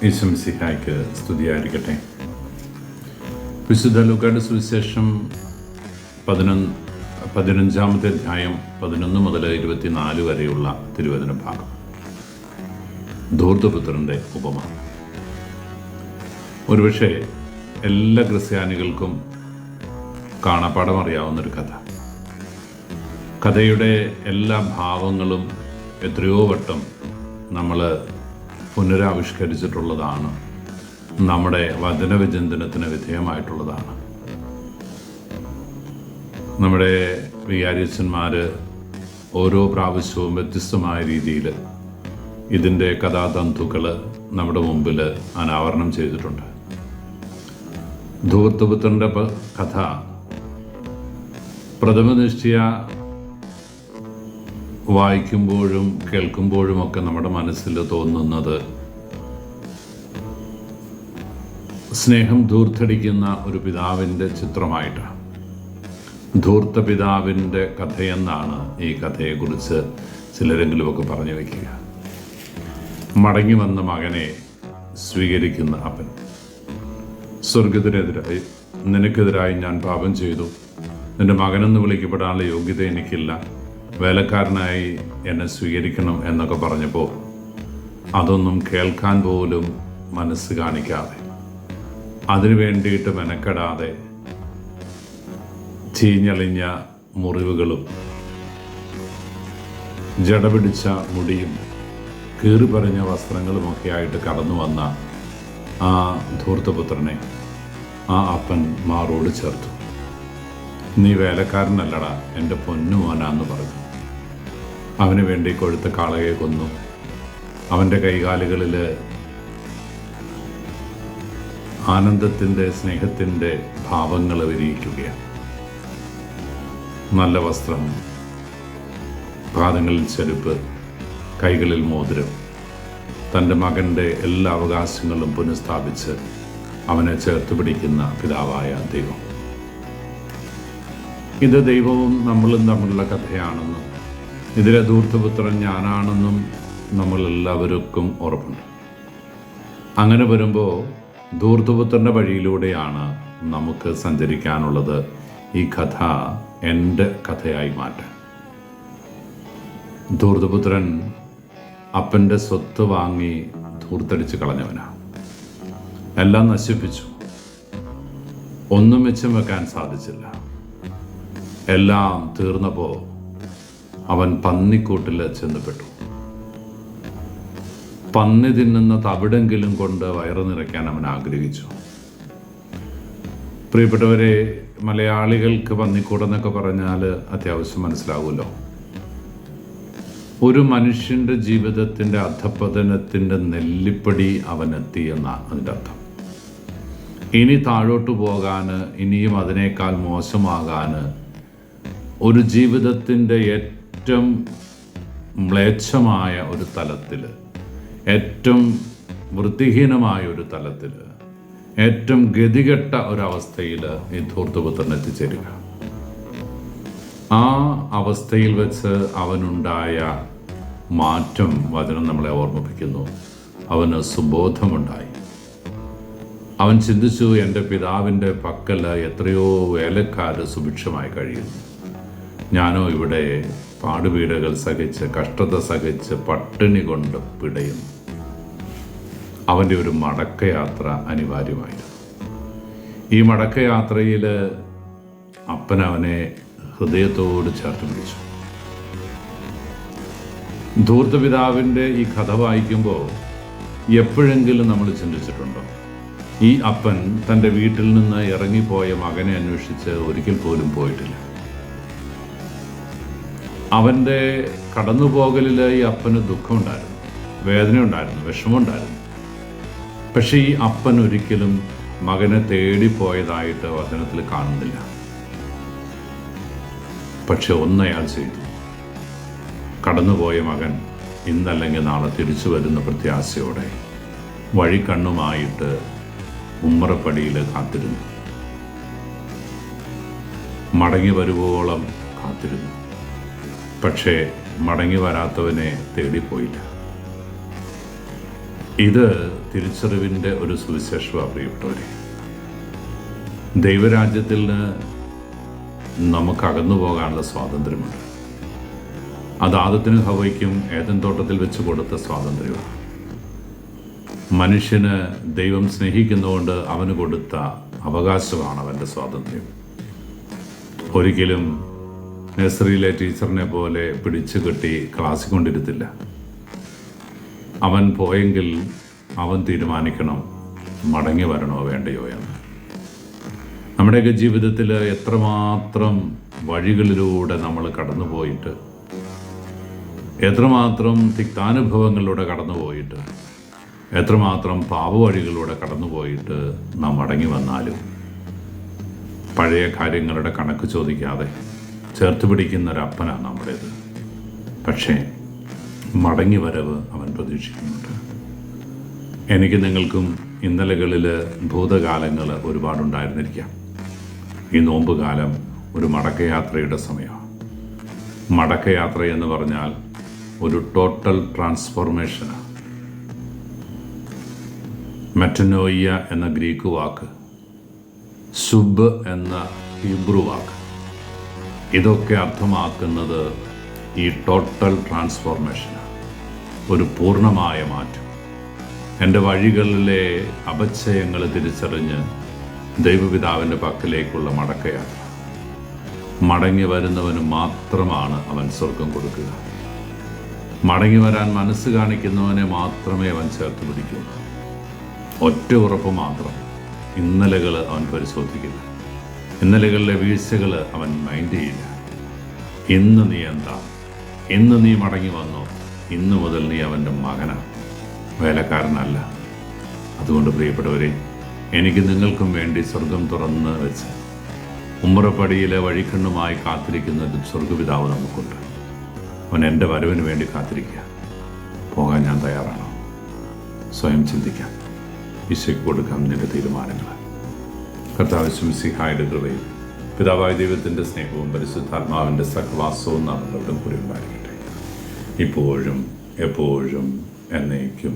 ഈശോമിശിഹായ്ക്ക് സ്തുതിയായിരിക്കട്ടെ. വിശുദ്ധ ലൂക്കായുടെ സുവിശേഷം 15-ാമത്തെ അധ്യായം 11 മുതൽ 24 വരെയുള്ള തിരുവചന ഭാഗം. ധൂർത്തപുത്രൻ്റെ ഉപമ. ഒരുപക്ഷെ എല്ലാ ക്രിസ്ത്യാനികൾക്കും കാണാപ്പാഠം അറിയാവുന്നൊരു കഥ. കഥയുടെ എല്ലാ ഭാവങ്ങളും എത്രയോ വട്ടം നമ്മൾ പുനരാവിഷ്കരിച്ചിട്ടുള്ളതാണ്, നമ്മുടെ വചനവിചിന്തനത്തിന് വിധേയമായിട്ടുള്ളതാണ്. നമ്മുടെ വികാരിയച്ഛന്മാർ ഓരോ പ്രാവശ്യവും വ്യത്യസ്തമായ രീതിയിൽ ഇതിൻ്റെ കഥാതന്തുക്കൾ നമ്മുടെ മുമ്പിൽ അനാവരണം ചെയ്തിട്ടുണ്ട്. ധൂർത്തപുത്രൻ്റെ കഥ പ്രഥമനിഷ്ഠയ വായിക്കുമ്പോഴും കേൾക്കുമ്പോഴുമൊക്കെ നമ്മുടെ മനസ്സിൽ തോന്നുന്നത് സ്നേഹം ധൂർത്തടിക്കുന്ന ഒരു പിതാവിൻ്റെ ചിത്രമായിട്ടാണ്. ധൂർത്ത പിതാവിൻ്റെ കഥയെന്നാണ് ഈ കഥയെക്കുറിച്ച് ചിലരെങ്കിലുമൊക്കെ പറഞ്ഞു വയ്ക്കുക. മടങ്ങി വന്ന മകനെ സ്വീകരിക്കുന്ന അപ്പൻ. സ്വർഗത്തിനെതിരായി നിനക്കെതിരായി ഞാൻ പാപം ചെയ്തു, നിന്റെ മകനെന്ന് വിളിക്കപ്പെടാനുള്ള യോഗ്യത എനിക്കില്ല, വേലക്കാരനായി എന്നെ സ്വീകരിക്കണം എന്നൊക്കെ പറഞ്ഞപ്പോൾ അതൊന്നും കേൾക്കാൻ പോലും മനസ്സ് കാണിക്കാതെ, അതിനു വേണ്ടിയിട്ട് മെനക്കെടാതെ ചീഞ്ഞളിഞ്ഞ മുറിവുകളും ജടപിടിച്ച മുടിയും കീറിപ്പറിഞ്ഞ വസ്ത്രങ്ങളുമൊക്കെ ആയിട്ട് കടന്നു വന്ന ആ ധൂർത്തപുത്രനെ ആ അപ്പൻ മാറോട് ചേർത്തു. നീ വേലക്കാരനല്ലടാ, എൻ്റെ പൊന്നുമോനാന്ന് പറഞ്ഞു. അവന് വേണ്ടി കൊഴുത്ത കാളയെ കൊന്നു. അവൻ്റെ കൈകാലുകളിൽ ആനന്ദത്തിൻ്റെ സ്നേഹത്തിൻ്റെ ഭാവങ്ങൾ വിരിയിക്കുകയാണ്. നല്ല വസ്ത്രം, പാദങ്ങളിൽ ചെരുപ്പ്, കൈകളിൽ മോതിരം. തൻ്റെ മകൻ്റെ എല്ലാ അവകാശങ്ങളും പുനഃസ്ഥാപിച്ച് അവനെ ചേർത്ത് പിടിക്കുന്ന പിതാവായ ദൈവം. ഇത് ദൈവവും നമ്മളും തമ്മിലുള്ള കഥയാണെന്നും ഇതിലെ ധൂർത്തപുത്രൻ ഞാനാണെന്നും നമ്മളെല്ലാവർക്കും ഉറപ്പുണ്ട്. അങ്ങനെ വരുമ്പോൾ ധൂർത്തപുത്രൻ്റെ വഴിയിലൂടെയാണ് നമുക്ക് സഞ്ചരിക്കാനുള്ളത്. ഈ കഥ എൻ്റെ കഥയായി മാറ്റാൻ. ധൂർത്തപുത്രൻ അപ്പൻ്റെ സ്വത്ത് വാങ്ങി ധൂർത്തടിച്ച് കളഞ്ഞവനാണ്. എല്ലാം നശിപ്പിച്ചു. ഒന്നും മിച്ചം വെക്കാൻ സാധിച്ചില്ല. എല്ലാം തീർന്നപ്പോൾ അവൻ പന്നിക്കൂട്ടിൽ ചെന്നപ്പെട്ടു. പന്നി തിന്നുന്ന തവിടെങ്കിലും കൊണ്ട് വയറ് നിറയ്ക്കാൻ അവൻ ആഗ്രഹിച്ചു. പ്രിയപ്പെട്ടവരെ, മലയാളികൾക്ക് പന്നിക്കൂടെന്നൊക്കെ പറഞ്ഞാൽ അത്യാവശ്യം മനസ്സിലാവുമല്ലോ. ഒരു മനുഷ്യൻ്റെ ജീവിതത്തിൻ്റെ അധപ്പതനത്തിൻ്റെ നെല്ലിപ്പടി അവനെത്തി എന്നാണ് അതിൻ്റെ അർത്ഥം. ഇനി താഴോട്ട് പോകാൻ, ഇനിയും അതിനേക്കാൾ മോശമാകാൻ, ഒരു ജീവിതത്തിൻ്റെ ഏറ്റവും മ്ലേച്ഛമായ ഒരു തലത്തിൽ, ഏറ്റവും വൃത്തിഹീനമായ ഒരു തലത്തിൽ, ഏറ്റവും ഗതികെട്ട ഒരവസ്ഥയിൽ ഈ ധൂർത്തപുത്രൻ എത്തിച്ചേരുക. ആ അവസ്ഥയിൽ വെച്ച് അവനുണ്ടായ മാറ്റം വചനം നമ്മളെ ഓർമ്മിപ്പിക്കുന്നു. അവന് സുബോധമുണ്ടായി. അവൻ ചിന്തിച്ചു, എൻ്റെ പിതാവിൻ്റെ പക്കൽ എത്രയോ വേലക്കാർ സുഭിക്ഷമായി കഴിയുന്നു, ഞാനോ ഇവിടെ പാടുപീടുകൾ സഹിച്ച്, കഷ്ടത സഹിച്ച്, പട്ടിണി കൊണ്ട് പിടയുന്നു. അവൻ്റെ ഒരു മടക്കയാത്ര അനിവാര്യമായിരുന്നു. ഈ മടക്കയാത്രയിൽ അപ്പൻ അവനെ ഹൃദയത്തോട് ചേർത്ത് പിടിച്ചു. ധൂർത്തപിതാവിൻ്റെ ഈ കഥ വായിക്കുമ്പോൾ എപ്പോഴെങ്കിലും നമ്മൾ ചിന്തിച്ചിട്ടുണ്ടോ, ഈ അപ്പൻ തൻ്റെ വീട്ടിൽ നിന്ന് ഇറങ്ങിപ്പോയ മകനെ അന്വേഷിച്ച് ഒരിക്കൽ പോലും പോയിട്ടില്ല. അവൻ്റെ കടന്നുപോകലിൽ ഈ അപ്പന് ദുഃഖമുണ്ടായിരുന്നു, വേദനയുണ്ടായിരുന്നു, വിഷമമുണ്ടായിരുന്നു. പക്ഷേ ഈ അപ്പൻ ഒരിക്കലും മകനെ തേടിപ്പോയതായിട്ട് വചനത്തിൽ കാണുന്നില്ല. പക്ഷെ ഒന്നയാൾ ചെയ്തു. കടന്നുപോയ മകൻ ഇന്നല്ലെങ്കിൽ നാളെ തിരിച്ചു വരുന്ന പ്രത്യാശയോടെ വഴിക്കണ്ണുമായിട്ട് ഉമ്മറപ്പടിയിൽ കാത്തിരുന്നു. മടങ്ങി വരുവോളം കാത്തിരുന്നു. പക്ഷേ മടങ്ങി വരാത്തവനെ തേടിപ്പോയില്ല. ഇത് തിരിച്ചറിവിൻ്റെ ഒരു സുവിശേഷമാണ് പ്രിയപ്പെട്ടവരെ. ദൈവരാജ്യത്തിൽ നിന്ന് നമുക്ക് അകന്നു പോകാനുള്ള സ്വാതന്ത്ര്യമുണ്ട്. അത് ആദത്തിനും ഹവ്വയ്ക്കും ഏദൻ തോട്ടത്തിൽ വെച്ച് കൊടുത്ത സ്വാതന്ത്ര്യമാണ്. മനുഷ്യന് ദൈവം സ്നേഹിക്കുന്നതുകൊണ്ട് അവന് കൊടുത്ത അവകാശമാണ് അവൻ്റെ സ്വാതന്ത്ര്യം. ഒരിക്കലും നഴ്സറിയിലെ ടീച്ചറിനെ പോലെ പിടിച്ചു കെട്ടി ക്ലാസ്സിൽ കൊണ്ടിരുത്തില്ല. അവൻ പോയെങ്കിൽ അവൻ തീരുമാനിക്കണം മടങ്ങി വരണോ വേണ്ടയോ എന്ന്. നമ്മുടെയൊക്കെ ജീവിതത്തിൽ എത്രമാത്രം വഴികളിലൂടെ നമ്മൾ കടന്നുപോയിട്ട്, എത്രമാത്രം തിക്താനുഭവങ്ങളിലൂടെ കടന്നുപോയിട്ട്, എത്രമാത്രം പാപവഴികളിലൂടെ കടന്നുപോയിട്ട് നാം മടങ്ങി വന്നാലും പഴയ കാര്യങ്ങളുടെ കണക്ക് ചോദിക്കാതെ ചേർത്ത് പിടിക്കുന്ന ഒരപ്പനാണ് നമ്മുടേത്. പക്ഷേ മടങ്ങി വരവ് അവൻ പ്രതീക്ഷിക്കുന്നുണ്ട്. എനിക്ക് നിങ്ങൾക്കും ഇന്നലകളിൽ ഭൂതകാലങ്ങൾ ഒരുപാടുണ്ടായിരുന്നിരിക്കാം. ഈ നോമ്പ് കാലം ഒരു മടക്കയാത്രയുടെ സമയമാണ്. മടക്കയാത്ര എന്ന് പറഞ്ഞാൽ ഒരു ടോട്ടൽ ട്രാൻസ്ഫോർമേഷനാണ്. മെറ്റനോയ്യ എന്ന ഗ്രീക്ക് വാക്ക്, സുബ് എന്ന ഹീബ്രു വാക്ക്, ഇതൊക്കെ അർത്ഥമാക്കുന്നത് ഈ ടോട്ടൽ ട്രാൻസ്ഫോർമേഷനാണ്, ഒരു പൂർണ്ണമായ മാറ്റം. എൻ്റെ വഴികളിലെ അപചയങ്ങൾ തിരിച്ചറിഞ്ഞ് ദൈവപിതാവിൻ്റെ പക്കലേക്കുള്ള മടക്കയാത്ര. മടങ്ങി വരുന്നവന് മാത്രമാണ് അവൻ സ്വർഗം കൊടുക്കുക. മടങ്ങി വരാൻ മനസ്സ് കാണിക്കുന്നവനെ മാത്രമേ അവൻ ചേർത്ത് പിടിക്കൂ. ഒറ്റ ഉറപ്പ് മാത്രം, ഇന്നലകൾ അവൻ പരിശോധിക്കില്ല. ഇന്നലകളിലെ വീഴ്ചകൾ അവൻ മൈൻഡ് ചെയ്യില്ല. ഇന്ന് നീ എന്താ? ഇന്ന് നീ മടങ്ങി വന്നോ? ഇന്ന് മുതൽ നീ അവൻ്റെ മകനാണ്, വേലക്കാരനല്ല. അതുകൊണ്ട് പ്രിയപ്പെട്ടവരെ, എനിക്ക് നിങ്ങൾക്കും വേണ്ടി സ്വർഗം തുറന്ന് വെച്ച് ഉമ്മറപ്പടിയിലെ വഴിക്കണ്ണുമായി കാത്തിരിക്കുന്ന ഒരു സ്വർഗപിതാവ് നമുക്കുണ്ട്. അവൻ എൻ്റെ വരവിന് വേണ്ടി കാത്തിരിക്കുക. പോകാൻ ഞാൻ തയ്യാറാണോ? സ്വയം ചിന്തിക്കാം. ഈശോയ്ക്ക് കൊടുക്കാം നിന്റെ തീരുമാനങ്ങൾ. കർത്താവ് മിശിഹായുടെ കൃപയും പിതാവായ ദൈവത്തിൻ്റെ സ്നേഹവും പരിശുദ്ധാത്മാവിൻ്റെ സഹവാസവും നാം എല്ലാവരും കൂടി ഉണ്ടായിരിക്കട്ടെ, ഇപ്പോഴും എപ്പോഴും എന്നേക്കും.